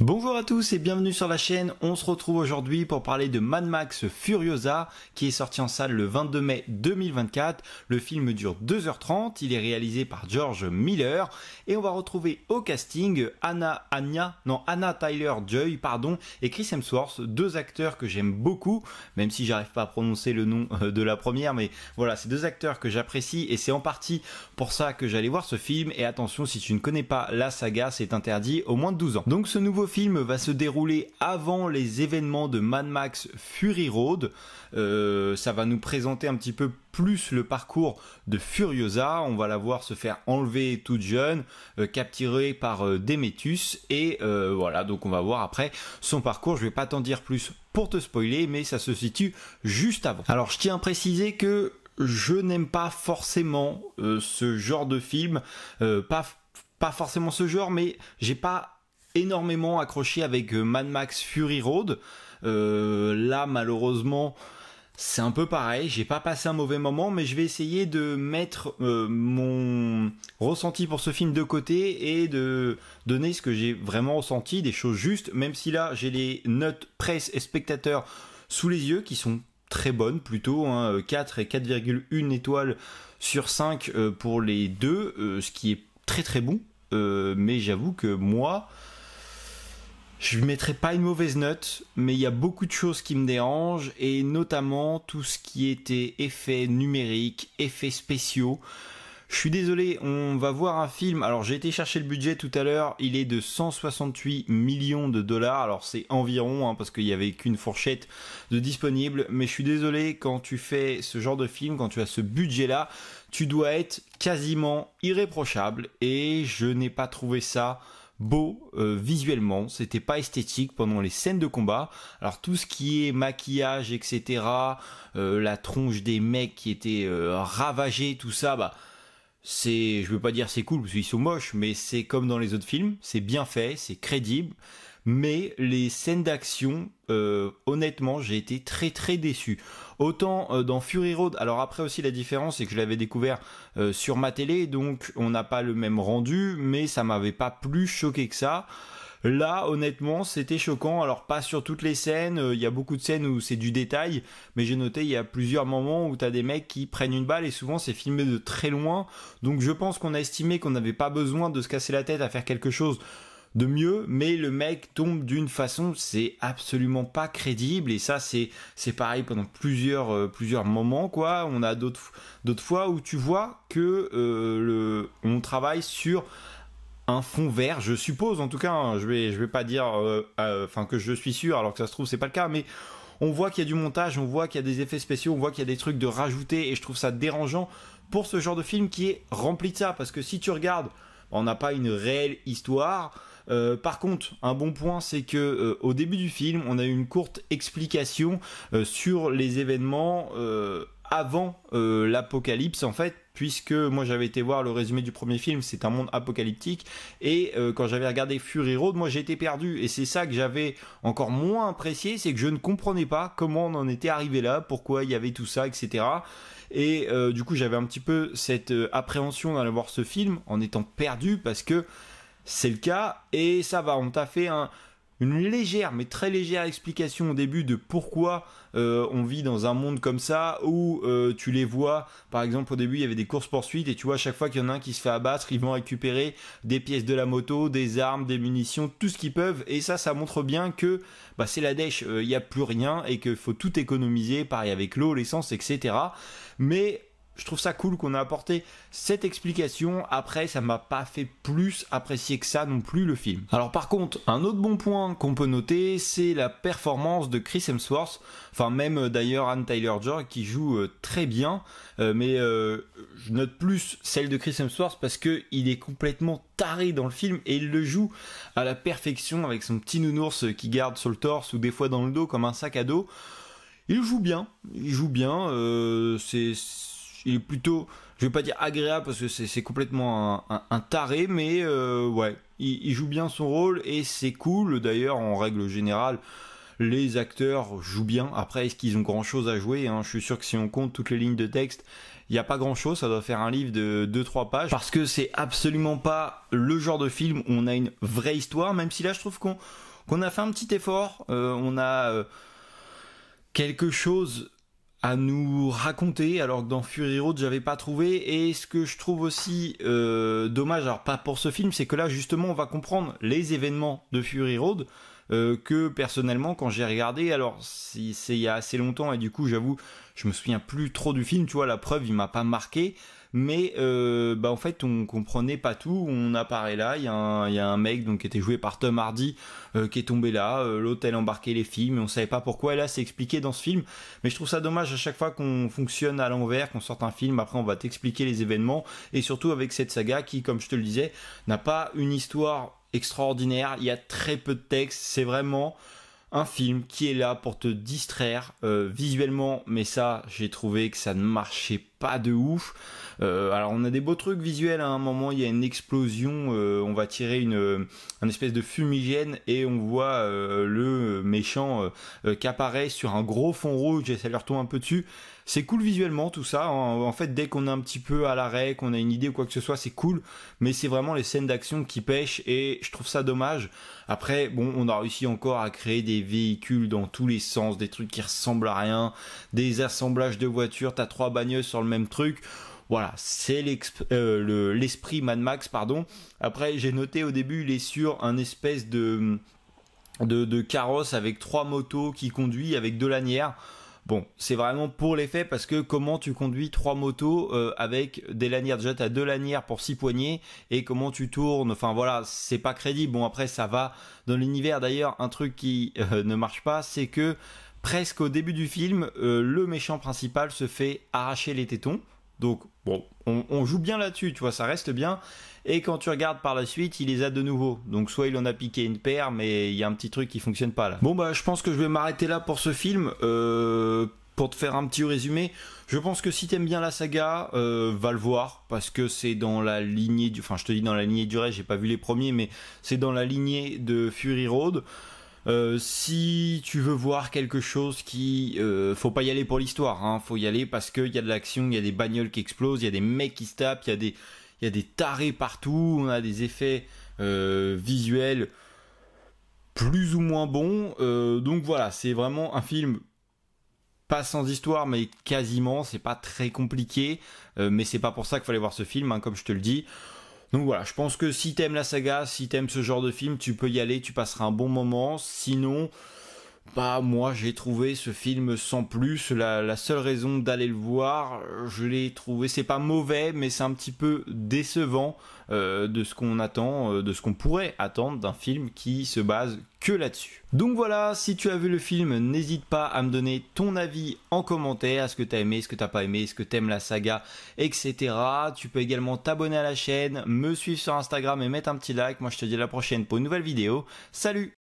Bonjour à tous et bienvenue sur la chaîne. On se retrouve aujourd'hui pour parler de Mad Max Furiosa qui est sorti en salle le 22 mai 2024. Le film dure 2h30, il est réalisé par George Miller et on va retrouver au casting Anna Taylor-Joy et Chris Hemsworth, deux acteurs que j'aime beaucoup, même si j'arrive pas à prononcer le nom de la première, mais voilà, c'est deux acteurs que j'apprécie et c'est en partie pour ça que j'allais voir ce film. Et attention, si tu ne connais pas la saga, c'est interdit aux moins de 12 ans. Donc ce nouveau film va se dérouler avant les événements de Mad Max Fury Road. Ça va nous présenter un petit peu plus le parcours de Furiosa. On va la voir se faire enlever toute jeune, capturée par Demetus et voilà, donc on va voir après son parcours. Je vais pas t'en dire plus pour te spoiler, mais ça se situe juste avant. Alors je tiens à préciser que je n'aime pas forcément ce genre de film, pas forcément ce genre, mais j'ai pas énormément accroché avec Mad Max Fury Road. Là malheureusement c'est un peu pareil, j'ai pas passé un mauvais moment, mais je vais essayer de mettre mon ressenti pour ce film de côté et de donner ce que j'ai vraiment ressenti, des choses justes, même si là j'ai les notes presse et spectateurs sous les yeux qui sont très bonnes plutôt, 4 et 4,1 étoiles sur 5 pour les deux, ce qui est très très bon, mais j'avoue que moi je ne mettrai pas une mauvaise note, mais il y a beaucoup de choses qui me dérangent, et notamment tout ce qui était effets numériques, effets spéciaux. Je suis désolé, on va voir un film, alors j'ai été chercher le budget tout à l'heure, il est de 168 millions de dollars, alors c'est environ, parce qu'il n'y avait qu'une fourchette de disponible, mais je suis désolé, quand tu fais ce genre de film, quand tu as ce budget-là, tu dois être quasiment irréprochable, et je n'ai pas trouvé ça beau visuellement, c'était pas esthétique pendant les scènes de combat. Alors tout ce qui est maquillage, etc., la tronche des mecs qui étaient ravagés, tout ça, je veux pas dire c'est cool parce qu'ils sont moches, mais c'est comme dans les autres films, c'est bien fait, c'est crédible. Mais les scènes d'action, honnêtement, j'ai été très très déçu. Autant dans Fury Road, alors après aussi la différence c'est que je l'avais découvert sur ma télé, donc on n'a pas le même rendu, mais ça m'avait pas plus choqué que ça. Là, honnêtement, c'était choquant. Alors pas sur toutes les scènes, il y a beaucoup de scènes où c'est du détail, mais j'ai noté il y a plusieurs moments où t'as des mecs qui prennent une balle et souvent c'est filmé de très loin. Donc je pense qu'on a estimé qu'on n'avait pas besoin de se casser la tête à faire quelque chose de mieux, mais le mec tombe d'une façon, c'est absolument pas crédible, et ça c'est pareil pendant plusieurs moments quoi. On a d'autres fois où tu vois que on travaille sur un fond vert, je suppose en tout cas, je vais pas dire que je suis sûr alors que ça se trouve c'est pas le cas, mais on voit qu'il y a du montage, on voit qu'il y a des effets spéciaux, on voit qu'il y a des trucs de rajouter, et je trouve ça dérangeant pour ce genre de film qui est rempli de ça, parce que si tu regardes, on n'a pas une réelle histoire. Par contre, un bon point, c'est que au début du film, on a eu une courte explication sur les événements avant l'apocalypse, en fait, puisque moi j'avais été voir le résumé du premier film, c'est un monde apocalyptique, et quand j'avais regardé Fury Road, moi j'ai été perdu, et c'est ça que j'avais encore moins apprécié, c'est que je ne comprenais pas comment on en était arrivé là, pourquoi il y avait tout ça, etc. Et du coup j'avais un petit peu cette appréhension d'aller voir ce film en étant perdu, parce que c'est le cas, et ça va, on t'a fait une légère, mais très légère explication au début de pourquoi on vit dans un monde comme ça, où tu les vois, par exemple au début il y avait des courses-poursuites, et tu vois à chaque fois qu'il y en a un qui se fait abattre, ils vont récupérer des pièces de la moto, des armes, des munitions, tout ce qu'ils peuvent, et ça montre bien que c'est la dèche, il n'y a plus rien, et qu'il faut tout économiser, pareil avec l'eau, l'essence, etc. Mais je trouve ça cool qu'on a apporté cette explication. Après, ça m'a pas fait plus apprécier que ça non plus le film. Alors par contre, un autre bon point qu'on peut noter, c'est la performance de Chris Hemsworth. Enfin même d'ailleurs Anna Taylor-Joy qui joue très bien. Mais je note plus celle de Chris Hemsworth parce que il est complètement taré dans le film et il le joue à la perfection avec son petit nounours qui garde sur le torse ou des fois dans le dos comme un sac à dos. Il joue bien. Il est plutôt, je vais pas dire agréable parce que c'est complètement un taré, mais ouais, il joue bien son rôle et c'est cool. D'ailleurs, en règle générale, Les acteurs jouent bien. Après, est-ce qu'ils ont grand chose à jouer, hein? Je suis sûr que si on compte toutes les lignes de texte, il n'y a pas grand chose, ça doit faire un livre de 2-3 pages, parce que c'est absolument pas le genre de film où on a une vraie histoire, même si là je trouve qu'on a fait un petit effort, on a quelque chose à nous raconter, alors que dans Fury Road j'avais pas trouvé. Et ce que je trouve aussi dommage, alors pas pour ce film, c'est que là justement on va comprendre les événements de Fury Road, que personnellement quand j'ai regardé, alors c'est il y a assez longtemps et du coup j'avoue je me souviens plus trop du film, tu vois, la preuve il m'a pas marqué, mais en fait on comprenait pas tout. On apparaît là, il y a un mec donc qui était joué par Tom Hardy, qui est tombé là, l'autre elle embarquait les filles mais on savait pas pourquoi, et là c'est expliqué dans ce film. Mais je trouve ça dommage à chaque fois qu'on fonctionne à l'envers, qu'on sorte un film, après on va t'expliquer les événements, et surtout avec cette saga qui, comme je te le disais, n'a pas une histoire extraordinaire, il y a très peu de texte, c'est vraiment un film qui est là pour te distraire visuellement, mais ça j'ai trouvé que ça ne marchait pas de ouf. Alors on a des beaux trucs visuels, à un moment il y a une explosion, on va tirer un espèce de fumigène et on voit le méchant qui apparaît sur un gros fond rouge et ça leur tombe un peu dessus. C'est cool visuellement tout ça, en fait dès qu'on est un petit peu à l'arrêt, qu'on a une idée ou quoi que ce soit, c'est cool, mais c'est vraiment les scènes d'action qui pêchent et je trouve ça dommage. Après bon, on a réussi encore à créer des véhicules dans tous les sens, des trucs qui ressemblent à rien, des assemblages de voitures, t'as 3 bagnoles sur le même truc. Voilà, c'est l'esprit Mad Max, pardon. Après, j'ai noté au début, il est sur un espèce de carrosse avec 3 motos qui conduit avec 2 lanières. Bon, c'est vraiment pour l'effet, parce que comment tu conduis 3 motos avec des lanières? Déjà, tu as 2 lanières pour 6 poignées, et comment tu tournes? Enfin voilà, c'est pas crédible. Bon, après, ça va dans l'univers. D'ailleurs, un truc qui ne marche pas, c'est que presque au début du film, le méchant principal se fait arracher les tétons. Donc bon, on joue bien là-dessus, tu vois, ça reste bien. Et quand tu regardes par la suite, il les a de nouveau. Donc soit il en a piqué une paire, mais il y a un petit truc qui fonctionne pas là. Bon bah je pense que je vais m'arrêter là pour ce film. Pour te faire un petit résumé, je pense que si t'aimes bien la saga, va le voir, parce que c'est dans la lignée du... Enfin je te dis dans la lignée du reste, j'ai pas vu les premiers, mais c'est dans la lignée de Fury Road. Si tu veux voir quelque chose qui... faut pas y aller pour l'histoire, hein, faut y aller parce qu'il y a de l'action, il y a des bagnoles qui explosent, il y a des mecs qui se tapent, il y a des tarés partout, on a des effets visuels plus ou moins bons. Donc voilà, c'est vraiment un film pas sans histoire, mais quasiment, c'est pas très compliqué, mais c'est pas pour ça qu'il fallait voir ce film, hein, comme je te le dis. Donc voilà, je pense que si t'aimes la saga, si t'aimes ce genre de film, tu peux y aller, tu passeras un bon moment. Sinon, bah moi j'ai trouvé ce film sans plus. La seule raison d'aller le voir, je l'ai trouvé, c'est pas mauvais, mais c'est un petit peu décevant de ce qu'on attend, de ce qu'on pourrait attendre d'un film qui se base que là-dessus. Donc voilà, si tu as vu le film, n'hésite pas à me donner ton avis en commentaire, ce que t'as aimé, ce que t'as pas aimé, ce que t'aimes la saga, etc. Tu peux également t'abonner à la chaîne, me suivre sur Instagram et mettre un petit like. Moi je te dis à la prochaine pour une nouvelle vidéo. Salut!